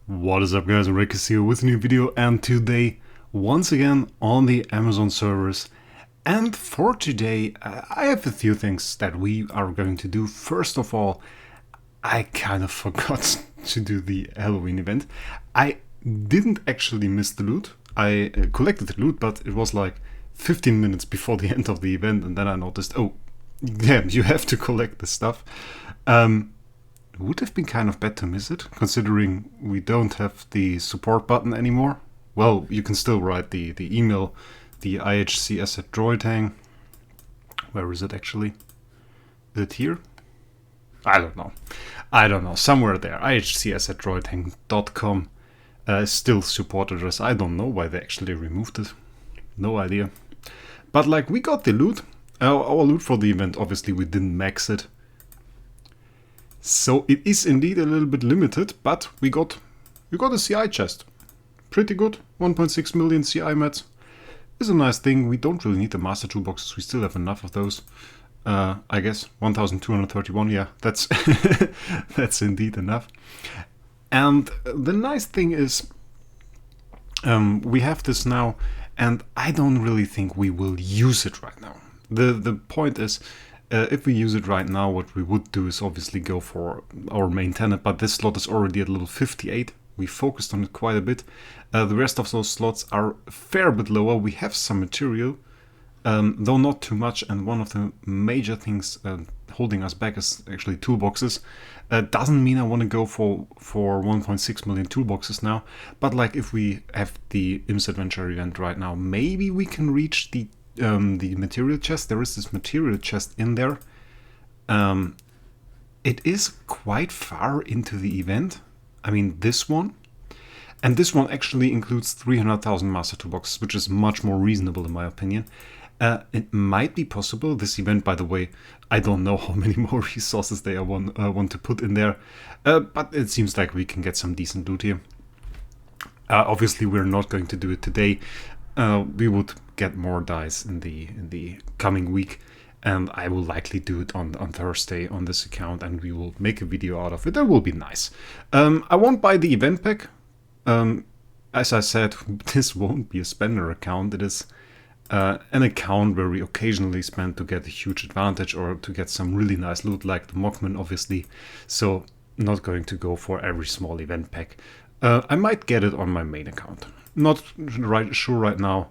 What is up, guys? Wraec is here with a new video, and today once again on the Amazon servers. And for today I have a few things that we are going to do. First of all, I kind of forgot to do the Halloween event. I didn't actually miss the loot. I collected the loot, but it was like 15 minutes before the end of the event, and then I noticed, oh damn, you have to collect the stuff. Would have been kind of bad to miss it, considering we don't have the support button anymore. Well, you can still write the email, the IHCS at Droidhang. Where is it actually? Is it here? I don't know. Somewhere there. IHCS at droidhang.com is still support address. I don't know why they actually removed it. No idea. But like, we got the loot. Our loot for the event, obviously we didn't max it. So it is indeed a little bit limited, but we got a CI chest. Pretty good, 1.6 million CI mats. Is a nice thing. We don't really need the master toolboxes, we still have enough of those. I guess 1231, yeah, that's that's indeed enough. And the nice thing is, we have this now, and I don't really think we will use it right now. The point is, if we use it right now, what we would do is obviously go for our main tenant, but this slot is already at level 58. We focused on it quite a bit. The rest of those slots are a fair bit lower. We have some material, though not too much, and one of the major things holding us back is actually toolboxes. Doesn't mean I want to go for 1.6 million toolboxes now, but like, if we have the IMS Adventure event right now, maybe we can reach the material chest. There is this material chest in there. It is quite far into the event. I mean, this one. And this one actually includes 300,000 master toolboxes, which is much more reasonable in my opinion. It might be possible. This event, by the way, I don't know how many more resources they want to put in there. But it seems like we can get some decent loot here. Obviously, we're not going to do it today. We would get more dice in the coming week, and I will likely do it on Thursday on this account, and we will make a video out of it. That will be nice. I won't buy the event pack. As I said, this won't be a spender account. It is an account where we occasionally spend to get a huge advantage or to get some really nice loot, like the Mockman, obviously. So not going to go for every small event pack. I might get it on my main account. Not sure right now.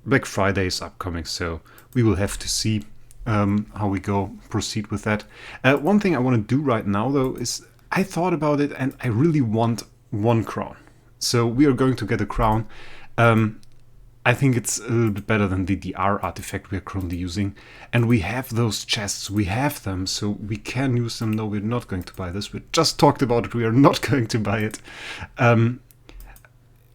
Black Friday is upcoming, so we will have to see how we proceed with that. One thing I want to do right now, though, is I thought about it, and I really want one crown. So we are going to get a crown. I think it's a little bit better than the DR artifact we are currently using. And we have those chests, we have them, so we can use them. No, we're not going to buy this. We just talked about it, we are not going to buy it.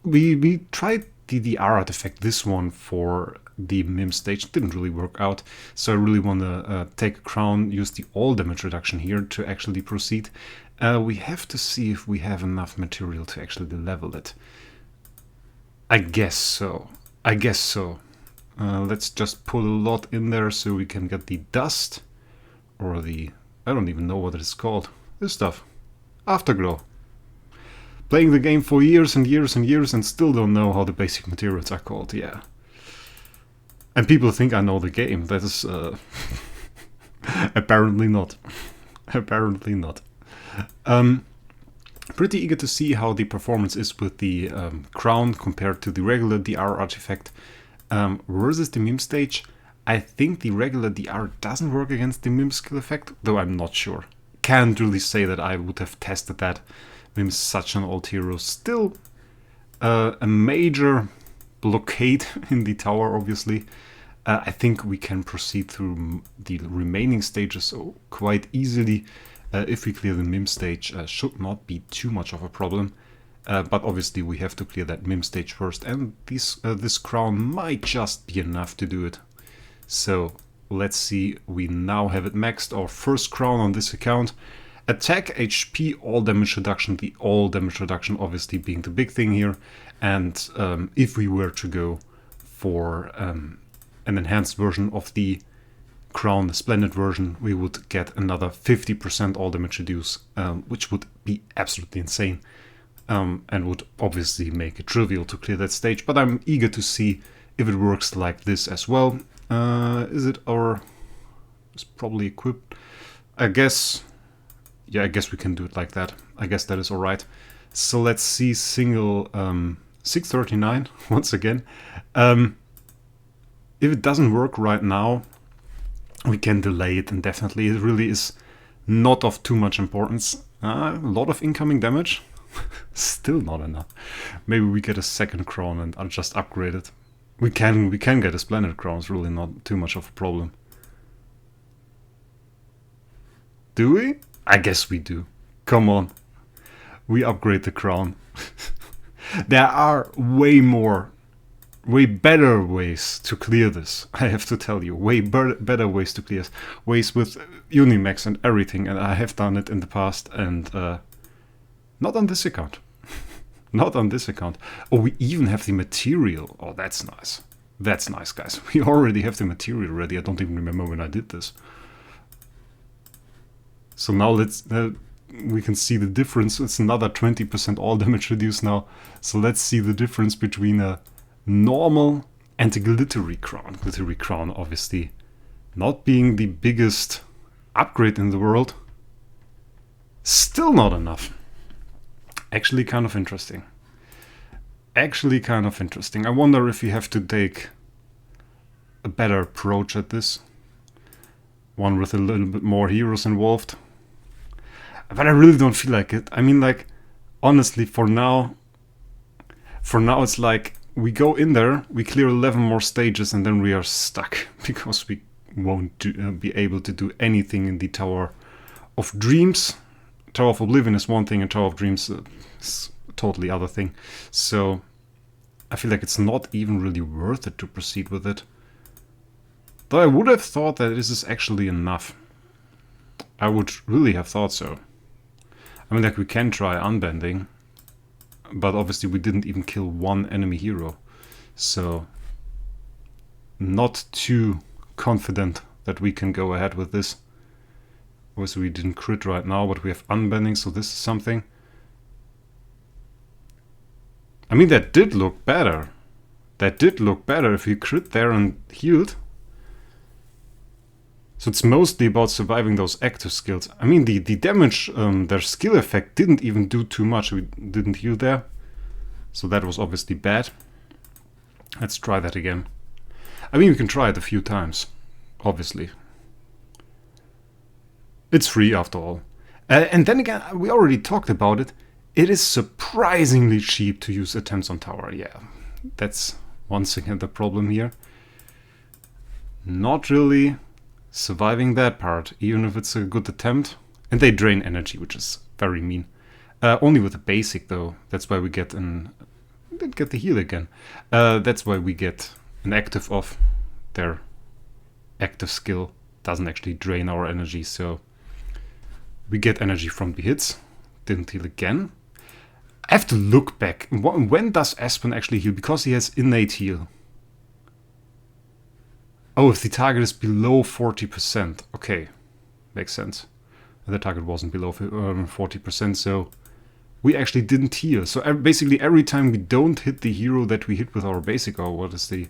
We tried the DR artifact, this one, for the MIM stage. It didn't really work out, so I really want to take a crown, use the all damage reduction here to actually proceed. We have to see if we have enough material to actually level it. I guess so. Let's just put a lot in there so we can get the dust, or the, I don't even know what it is called. This stuff. Afterglow. Playing the game for years and years and years and still don't know how the basic materials are called, yeah. And people think I know the game. That is apparently not. Apparently not. Pretty eager to see how the performance is with the crown compared to the regular DR artifact versus the MIM stage. I think the regular DR doesn't work against the MIM skill effect, though I'm not sure. Can't really say that I would have tested that. MIM is such an old hero. Still a major blockade in the tower, obviously. I think we can proceed through the remaining stages quite easily. If we clear the MIM stage, should not be too much of a problem. But obviously we have to clear that MIM stage first, and this crown might just be enough to do it. So let's see, we now have it maxed, our first crown on this account. Attack, HP, all damage reduction, the all damage reduction obviously being the big thing here. And if we were to go for an enhanced version of the crown, the splendid version, we would get another 50% all damage reduce, which would be absolutely insane, and would obviously make it trivial to clear that stage. But I'm eager to see if it works like this as well. Is it our... It's probably equipped. I guess... Yeah, I guess we can do it like that. I guess that is alright. So let's see single 639 once again. If it doesn't work right now, we can delay it indefinitely. It really is not of too much importance. A lot of incoming damage. Still not enough. Maybe we get a second crown and I'll just upgrade it. We can get a splendid crown. It's really not too much of a problem. Do we? I guess we do. Come on. We upgrade the crown. There are way better ways to clear this. I have to tell you. Way better ways to clear this. Ways with Unimax and everything. And I have done it in the past. And not on this account. Not on this account. Oh, we even have the material. Oh, that's nice. That's nice, guys. We already have the material ready. I don't even remember when I did this. So now let's... we can see the difference. It's another 20% all damage reduced now. So let's see the difference between a normal and a glittery crown. Glittery crown, obviously, not being the biggest upgrade in the world. Still not enough. Actually kind of interesting. Actually kind of interesting. I wonder if we have to take a better approach at this. One with a little bit more heroes involved. But I really don't feel like it. I mean, like, honestly, for now it's like we go in there, we clear 11 more stages, and then we are stuck because we won't be able to do anything in the Tower of Dreams. Tower of Oblivion is one thing, and Tower of Dreams is a totally other thing. So I feel like it's not even really worth it to proceed with it. Though I would have thought that this is actually enough. I would really have thought so. I mean, like, we can try unbending, but obviously we didn't even kill one enemy hero. So, not too confident that we can go ahead with this. Obviously we didn't crit right now, but we have unbending, so this is something. I mean, that did look better. That did look better if we crit there and healed. So it's mostly about surviving those active skills. I mean, the damage, their skill effect didn't even do too much. We didn't heal there. So that was obviously bad. Let's try that again. I mean, we can try it a few times, obviously. It's free after all. And then again, we already talked about it. It is surprisingly cheap to use attempts on tower. Yeah, that's once again the problem here. Not really surviving that part, even if it's a good attempt. And they drain energy, which is very mean. Only with the basic, though. That's why we get get the heal again. That's why we get an active off. Their active skill doesn't actually drain our energy, so we get energy from the hits. Didn't heal again. I have to look back. When does Aspen actually heal? Because he has innate heal. Oh, if the target is below 40%. Okay, makes sense. The target wasn't below 40%, so we actually didn't heal. So basically every time we don't hit the hero that we hit with our basic, or what is the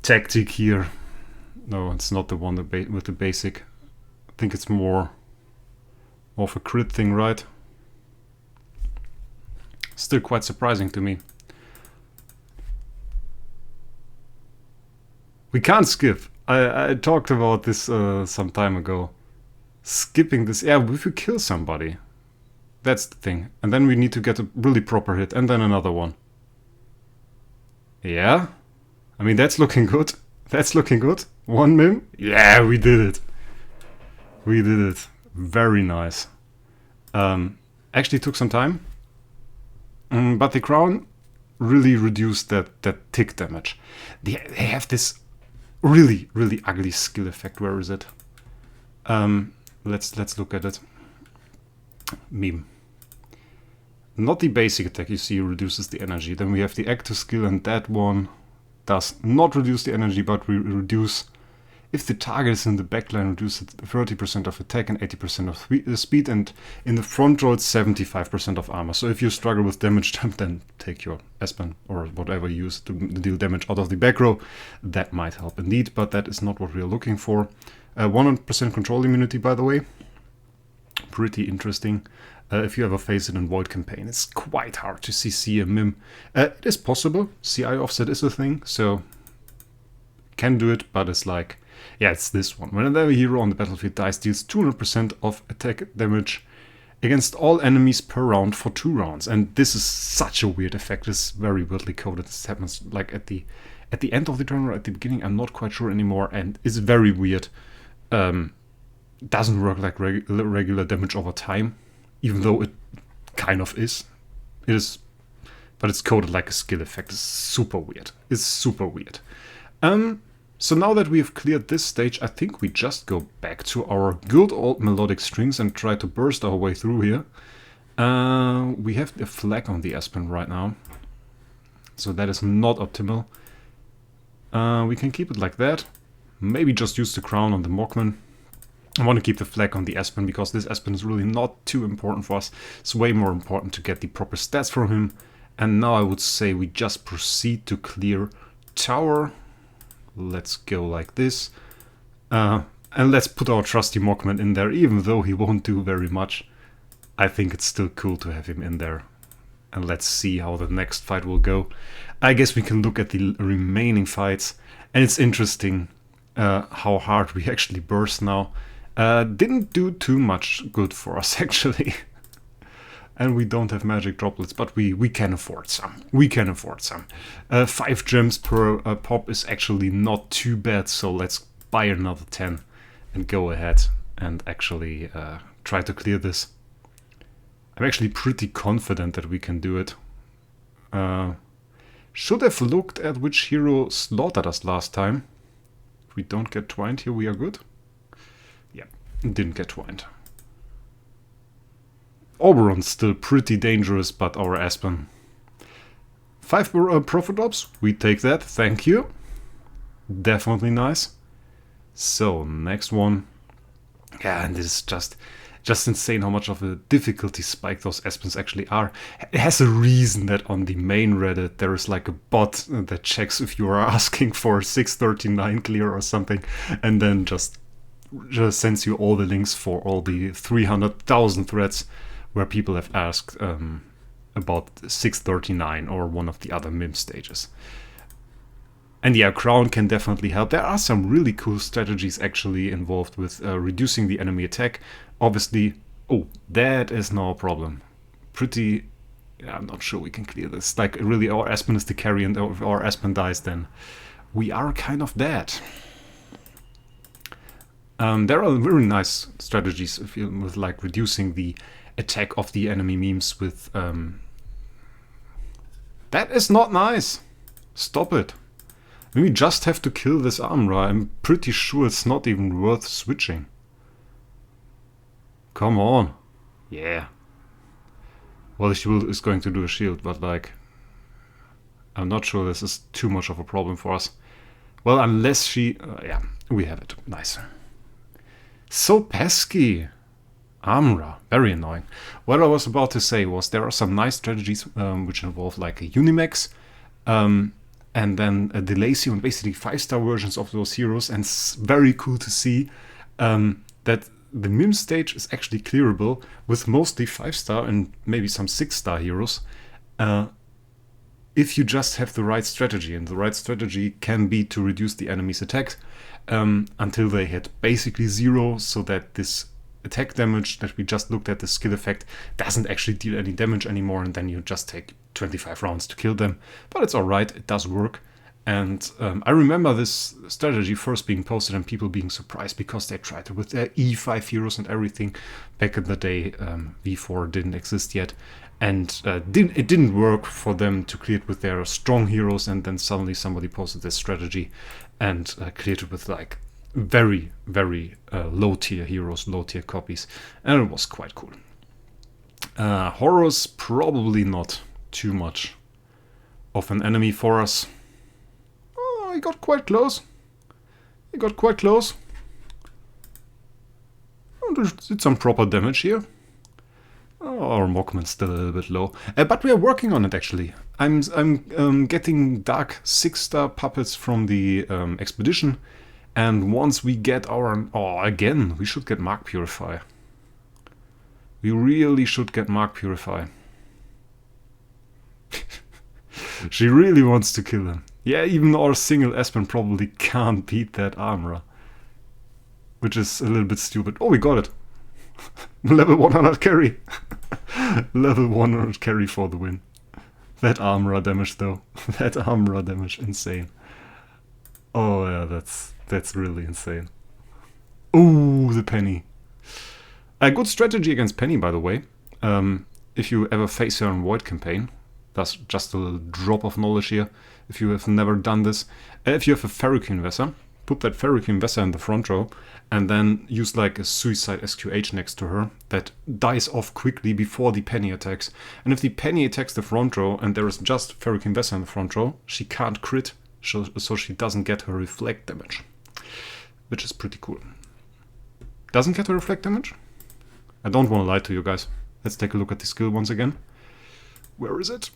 tactic here? No, it's not the one with the basic. I think it's more of a crit thing, right? Still quite surprising to me. We can't skip. I talked about this some time ago. Skipping this, yeah, if we kill somebody. That's the thing. And then we need to get a really proper hit, and then another one. Yeah? I mean, that's looking good. That's looking good. 1 mim? Yeah, we did it. We did it. Very nice. Actually took some time. But the crown really reduced that tick damage. They have this really, really ugly skill effect. Where is it? Let's look at it. Meme. Not the basic attack, you see, reduces the energy. Then we have the active skill, and that one does not reduce the energy, but we reduce if the target is in the backline, reduce it 30% of attack and 80% of speed, and in the front row it's 75% of armor. So if you struggle with damage jump, then take your Aspen or whatever you use to deal damage out of the back row. That might help indeed, but that is not what we're looking for. 100% control immunity, by the way. Pretty interesting. If you ever face it in Void campaign, it's quite hard to CC a Mim. It is possible. CI offset is a thing, so can do it, but it's like, yeah, it's this one. Whenever a hero on the battlefield dies, deals 200% of attack damage against all enemies per round for 2 rounds. And this is such a weird effect. It's very weirdly coded. This happens like at the end of the turn or at the beginning. I'm not quite sure anymore, and it's very weird. Doesn't work like regular damage over time, even though it kind of is. It is, but it's coded like a skill effect. It's super weird. It's super weird. So now that we have cleared this stage, I think we just go back to our good old melodic strings and try to burst our way through here. We have the flag on the Aspen right now, so that is not optimal. We can keep it like that. Maybe just use the crown on the Mockman. I want to keep the flag on the Aspen because this Aspen is really not too important for us. It's way more important to get the proper stats from him. And now I would say we just proceed to clear tower. Let's go like this. And let's put our trusty Mockman in there, even though he won't do very much. I think it's still cool to have him in there. And let's see how the next fight will go. I guess we can look at the remaining fights. And it's interesting how hard we actually burst now. Didn't do too much good for us, actually. And we don't have magic droplets, but we can afford some. We can afford some. 5 gems per pop is actually not too bad, so let's buy another 10 and go ahead and actually try to clear this. I'm actually pretty confident that we can do it. Should have looked at which hero slaughtered us last time. If we don't get twined here, we are good. Yeah, didn't get twined. Oberon's still pretty dangerous, but our Aspen. 5 profit drops, we take that, thank you. Definitely nice. So, next one. Yeah, and this is just insane how much of a difficulty spike those Aspens actually are. It has a reason that on the main Reddit there is like a bot that checks if you are asking for 639 clear or something, and then just sends you all the links for all the 300,000 threads where people have asked about 639 or one of the other MIM stages. And yeah, Crown can definitely help. There are some really cool strategies actually involved with reducing the enemy attack. Obviously, oh, that is no problem. Pretty, yeah, I'm not sure we can clear this. Like, really, our Aspen is the carry, and if our Aspen dies, then we are kind of dead. There are very nice strategies with like reducing the attack of the enemy memes with... That is not nice! Stop it! We just have to kill this armor. I'm pretty sure it's not even worth switching. Come on! Yeah. Well, the shield is going to do a shield, but like... I'm not sure this is too much of a problem for us. Well, unless she... yeah, we have it. Nice. So pesky! Amra, very annoying. What I was about to say was there are some nice strategies which involve like a Unimax and then a Delacio and basically 5-star versions of those heroes, and it's very cool to see that the MIM stage is actually clearable with mostly 5-star and maybe some 6-star heroes if you just have the right strategy, and the right strategy can be to reduce the enemy's attack until they hit basically 0, so that this attack damage that we just looked at, the skill effect, doesn't actually deal any damage anymore, and then you just take 25 rounds to kill them. But it's alright, it does work. And I remember this strategy first being posted and people being surprised because they tried it with their E5 heroes and everything back in the day. V4 didn't exist yet, and it didn't work for them to clear it with their strong heroes, and then suddenly somebody posted this strategy and cleared it with like very, very low tier heroes, low tier copies, and it was quite cool. Horus, probably not too much of an enemy for us. Oh, he got quite close. He got quite close. Oh, did some proper damage here. Oh, our Mockman's still a little bit low. But we are working on it, actually. I'm getting Dark 6-star puppets from the expedition. And once we get our... Oh, again, we should get Mark Purify. We really should get Mark Purify. She really wants to kill him. Yeah, even our single Aspen probably can't beat that armor. Which is a little bit stupid. Oh, we got it. Level 100 carry. Level 100 carry for the win. That armor damage though. That armor damage, insane. Oh yeah, that's really insane. Ooh, the Penny. A good strategy against Penny, by the way. If you ever face her in Void campaign. That's just a little drop of knowledge here. If you have never done this. If you have a Ferrocene Vessel, put that Ferrocene Vessel in the front row and then use like a Suicide SQH next to her that dies off quickly before the Penny attacks. And if the Penny attacks the front row and there is just Ferrocene Vessel in the front row, she can't crit, so she doesn't get her reflect damage. Which is pretty cool. Doesn't get her reflect damage? I don't want to lie to you guys. Let's take a look at the skill once again. Where is it?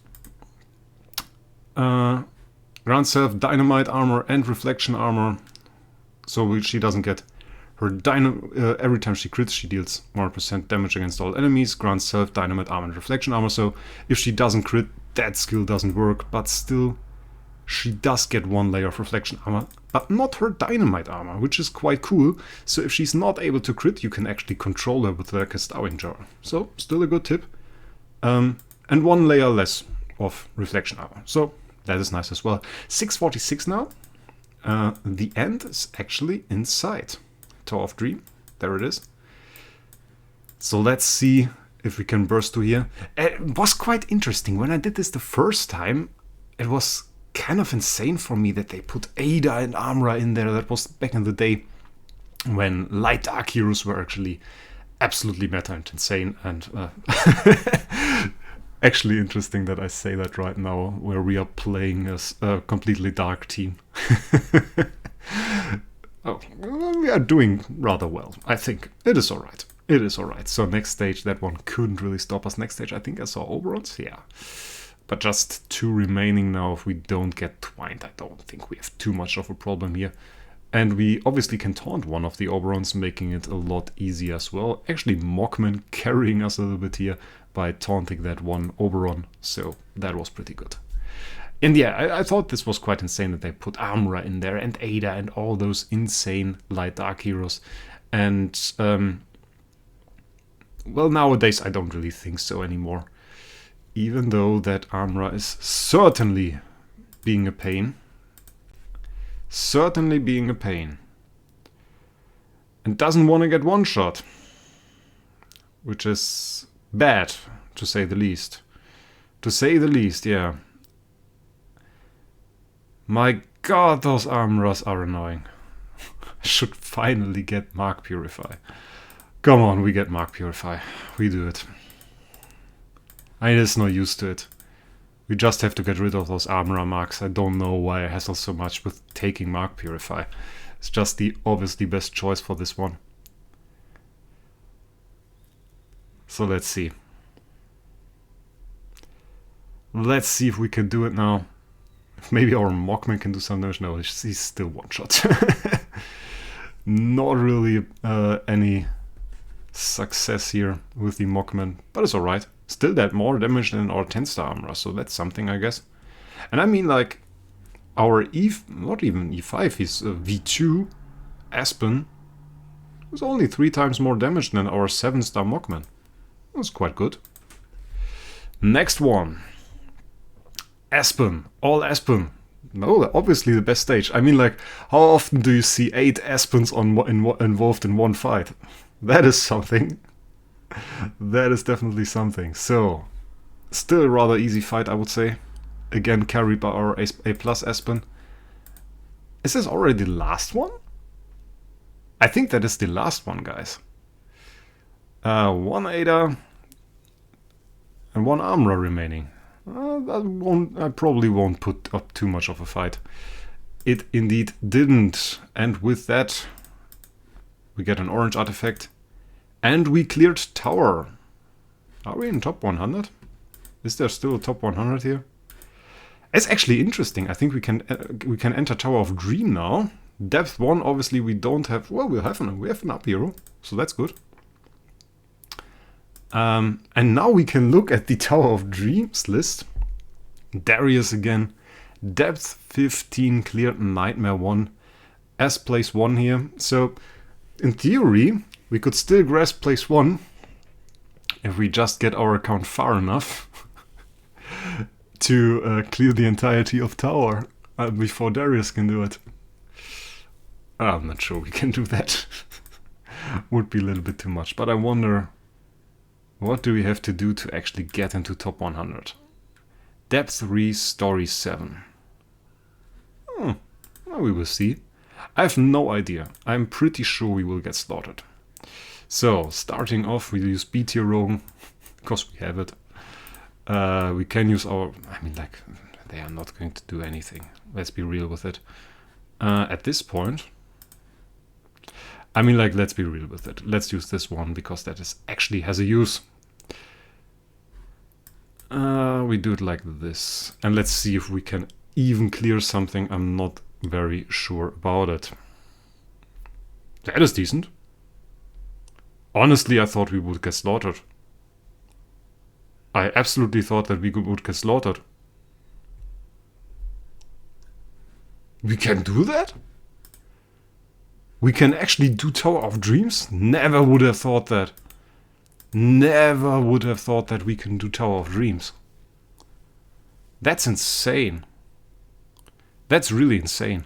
Grant self dynamite armor and reflection armor. So she doesn't get her every time she crits, she deals 1% damage against all enemies. Grants self dynamite armor and reflection armor. So if she doesn't crit, that skill doesn't work. But still, she does get 1 layer of reflection armor, but not her dynamite armor, which is quite cool. So if she's not able to crit, you can actually control her with like a Stowing Jar. So still a good tip. And 1 layer less of reflection armor. So that is nice as well. 646 now. The end is actually inside Tower of Dream. There it is. So let's see if we can burst to here. It was quite interesting. When I did this the first time, it was kind of insane for me that they put Ada and Amra in there. That was back in the day when light dark heroes were actually absolutely meta and insane. And actually interesting that I say that right now, where we are playing as a completely dark team. Oh, we are doing rather well, I think. It is alright. It is alright. So next stage, that one couldn't really stop us. Next stage, I think I saw Oberons, yeah. But just 2 remaining now. If we don't get twined, I don't think we have too much of a problem here. And we obviously can taunt one of the Oberons, making it a lot easier as well. Actually, Mockman carrying us a little bit here by taunting that one Oberon. So that was pretty good. And yeah, I thought this was quite insane that they put Amra in there and Ada and all those insane light dark heroes. And well, nowadays I don't really think so anymore. Even though that Amra is certainly being a pain. Certainly being a pain. And doesn't want to get one shot. Which is bad, to say the least. To say the least, yeah. My god, those Amras are annoying. I should finally get Mark Purify. Come on, we get Mark Purify. We do it. I just not used to it. We just have to get rid of those armor marks. I don't know why I hassle so much with taking Mark Purify. It's just the obviously best choice for this one. So let's see. Let's see if we can do it now. Maybe our Mockman can do some damage. No, he's still one shot. Not really any success here with the Mockman, but it's alright. Still that more damage than our 10-star armor, so that's something, I guess. And I mean, like, our not even E5, his V2 Aspen was only 3 times more damage than our 7-star Mockman. That's quite good. Next one. Aspen, all Aspen. No, obviously the best stage. I mean, like, how often do you see 8 Aspens involved in one fight? That is something. That is definitely something. So, still a rather easy fight, I would say. Again, carried by our A+ Aspen. Is this already the last one? I think that is the last one, guys. 1 Ada and 1 Amra remaining. I probably won't put up too much of a fight. it indeed didn't. And with that, we get an orange artifact. And we cleared tower. Are we in top 100? Is there still a top 100 here? It's actually interesting. I think we can enter Tower of Dream now. Depth 1, obviously we don't have... Well, we have an up hero, so that's good. And now we can look at the Tower of Dreams list. Darius again. Depth 15 cleared, Nightmare 1. S place 1 here. So, in theory, we could still grasp place 1 if we just get our account far enough to clear the entirety of tower before Darius can do it. I'm not sure we can do that. Would be a little bit too much, but I wonder what do we have to do to actually get into top 100? Depth 3, story 7. Well, we will see. I have no idea. I'm pretty sure we will get slaughtered. So, starting off, we'll use B tier Rogan, because we have it. We can use our... I mean, like, they are not going to do anything. Let's be real with it. At this point... I mean, like, let's be real with it. Let's use this one, because that is actually has a use. We do it like this. And let's see if we can even clear something. I'm not very sure about it. That is decent. Honestly, I thought we would get slaughtered. I absolutely thought that we would get slaughtered. We can do that? We can actually do Tower of Dreams? Never would have thought that. Never would have thought that we can do Tower of Dreams. That's insane. That's really insane.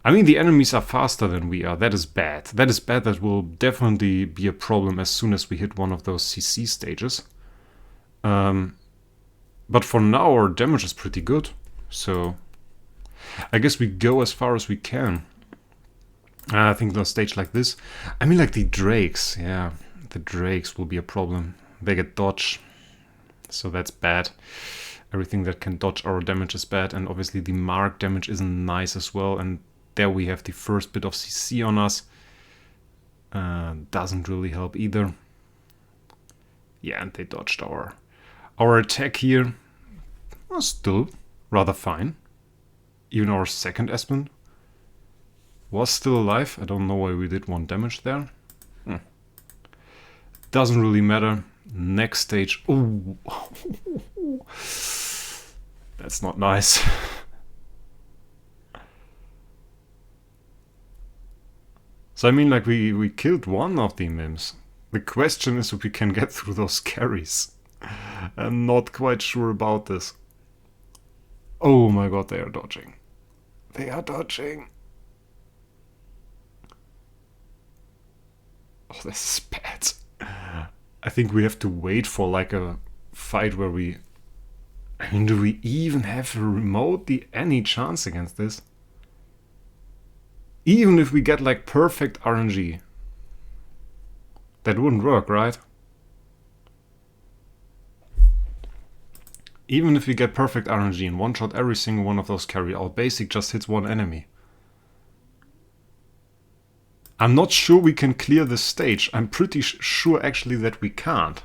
I mean, the enemies are faster than we are. That is bad. That is bad. That will definitely be a problem as soon as we hit one of those CC stages. But for now, our damage is pretty good. So, I guess we go as far as we can. I think on a stage like this... I mean, like the Drakes. Yeah, the Drakes will be a problem. They get dodge. So that's bad. Everything that can dodge our damage is bad. And obviously the mark damage isn't nice as well. And there we have the first bit of CC on us. Doesn't really help either. Yeah, and they dodged our attack here. Was still rather fine. Even our second Espen was still alive. I don't know why we did 1 damage there. Doesn't really matter. Next stage. Ooh. That's not nice. So I mean, like, we killed one of the mims. The question is if we can get through those carries. I'm not quite sure about this. Oh my god, they are dodging. They are dodging. Oh, this is bad. I think we have to wait for like a fight where we... I mean, do we even have remotely any chance against this? Even if we get like perfect RNG. That wouldn't work, right? Even if we get perfect RNG and one-shot every single one of those carry, our basic just hits one enemy. I'm not sure we can clear this stage. I'm pretty sure actually that we can't.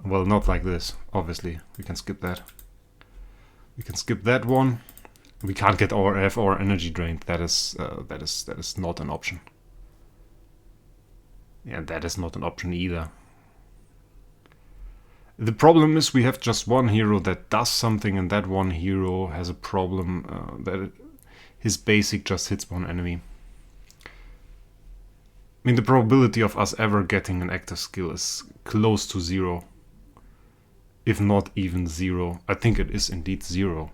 Well, not like this, obviously. We can skip that. We can skip that one. We can't get our energy drained. That is not an option. Yeah, that is not an option either. The problem is we have just one hero that does something, and that one hero has a problem that his basic just hits one enemy. I mean, the probability of us ever getting an active skill is close to 0. If not even 0. I think it is indeed 0.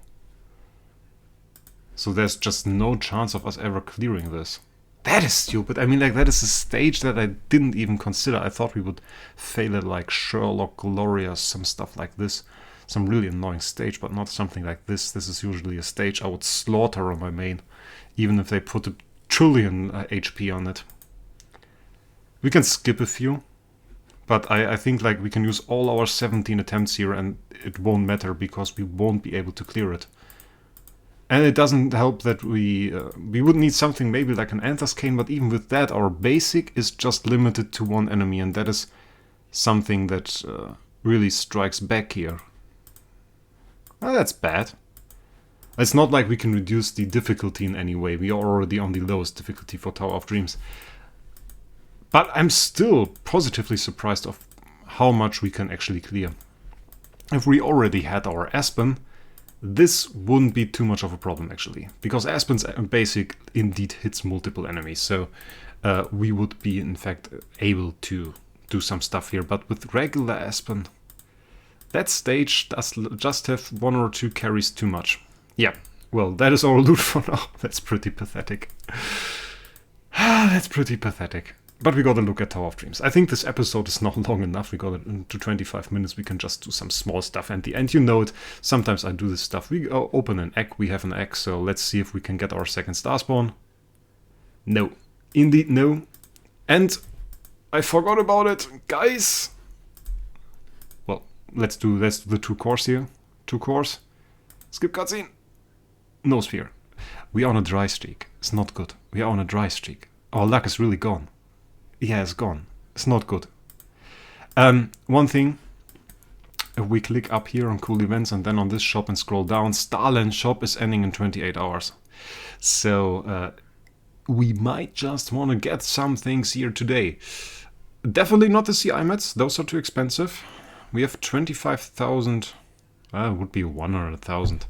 So there's just no chance of us ever clearing this. That is stupid. I mean, like, that is a stage that I didn't even consider. I thought we would fail at like Sherlock, Gloria, some stuff like this. Some really annoying stage, but not something like this. This is usually a stage I would slaughter on my main, even if they put a trillion HP on it. We can skip a few, But I think like we can use all our 17 attempts here and it won't matter because we won't be able to clear it. And it doesn't help that we would need something maybe like an Anther's Cane, but even with that, our basic is just limited to one enemy, and that is something that really strikes back here. Well, that's bad. It's not like we can reduce the difficulty in any way. We are already on the lowest difficulty for Tower of Dreams. But I'm still positively surprised of how much we can actually clear. If we already had our Aspen, this wouldn't be too much of a problem actually, because Aspen's basic indeed hits multiple enemies, so we would be in fact able to do some stuff here. But with regular Aspen, that stage does just have 1 or 2 carries too much. Yeah, well, that is our loot for now. That's pretty pathetic. That's pretty pathetic. But we gotta look at Tower of Dreams. I think this episode is not long enough. We got it into 25 minutes. We can just do some small stuff at the end. You know it. Sometimes I do this stuff. We open an egg. We have an egg. So let's see if we can get our second star spawn. No. Indeed, no. And I forgot about it. Guys. Well, let's do the 2 cores here. 2 cores. Skip cutscene. No sphere. We are on a dry streak. It's not good. We are on a dry streak. Our luck is really gone. Yeah, it's gone. It's not good. One thing, if we click up here on cool events and then on this shop and scroll down, Starland shop is ending in 28 hours. So we might just want to get some things here today. Definitely not the CI mats. Those are too expensive. We have 25,000. It would be 100,000.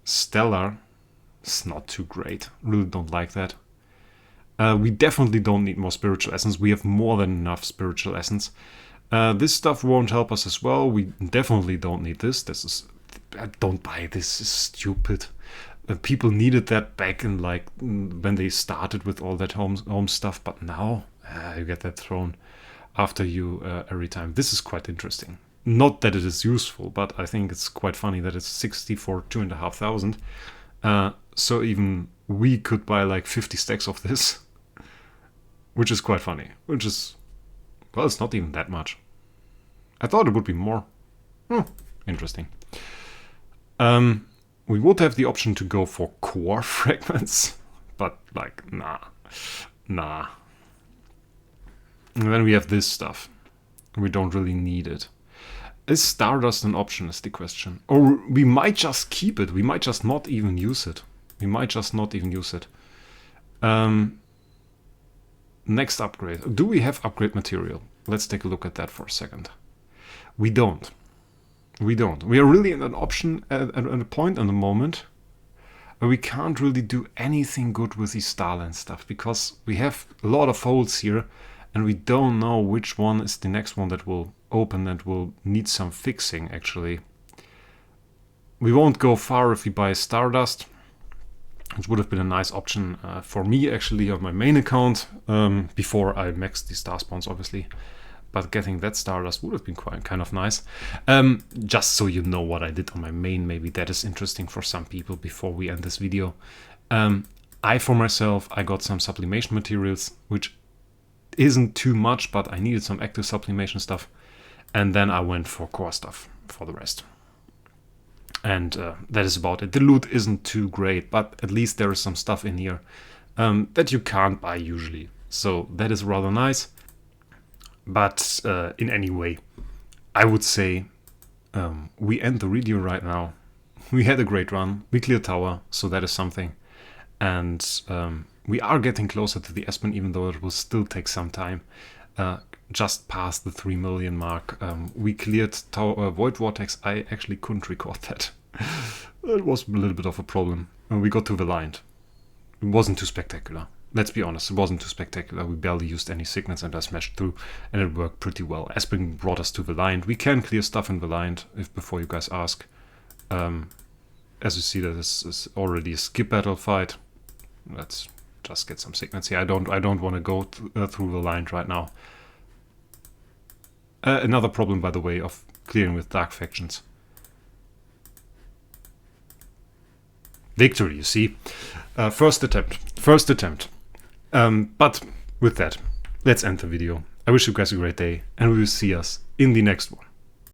Stellar. It's not too great. Really don't like that. We definitely don't need more spiritual essence. We have more than enough spiritual essence. This stuff won't help us as well. We definitely don't need this. Don't buy this. Is stupid. People needed that back in like when they started with all that home stuff, but now you get that thrown after you every time. This is quite interesting. Not that it is useful, but I think it's quite funny that it's 60 for 2,500. So even we could buy like 50 stacks of this. Which is quite funny. Which is, well, it's not even that much. I thought it would be more. Interesting. We would have the option to go for core fragments. But, like, nah. And then we have this stuff. We don't really need it. Is Stardust an option is the question. Or we might just keep it. We might just not even use it. Next upgrade. Do we have upgrade material? Let's take a look at that for a second. We don't. We are really in an option at a point in the moment where we can't really do anything good with the Starland stuff because we have a lot of holes here and we don't know which one is the next one that will open and will need some fixing actually. We won't go far if we buy Stardust. It would have been a nice option for me actually on my main account before I maxed the star spawns obviously. But getting that Stardust would have been quite kind of nice. Just so you know what I did on my main, maybe that is interesting for some people before we end this video. For myself, I got some sublimation materials, which isn't too much, but I needed some active sublimation stuff. And then I went for core stuff for the rest. And that is about it. The loot isn't too great, but at least there is some stuff in here that you can't buy usually. So that is rather nice. But in any way, I would say we end the video right now. We had a great run. We cleared tower, so that is something. And we are getting closer to the Aspen, even though it will still take some time. Just past the 3 million mark. We cleared Void Vortex. I actually couldn't record that. It was a little bit of a problem. We got to the line. It wasn't too spectacular. Let's be honest, it wasn't too spectacular. We barely used any signets and I smashed through and it worked pretty well. Aspen brought us to the line. We can clear stuff in the line if before you guys ask. As you see, this is already a skip battle fight. Let's just get some signets here. I don't want to go through the line right now. Another problem, by the way, of clearing with dark factions. Victory, you see. First attempt. But with that, let's end the video. I wish you guys a great day, and we will see us in the next one.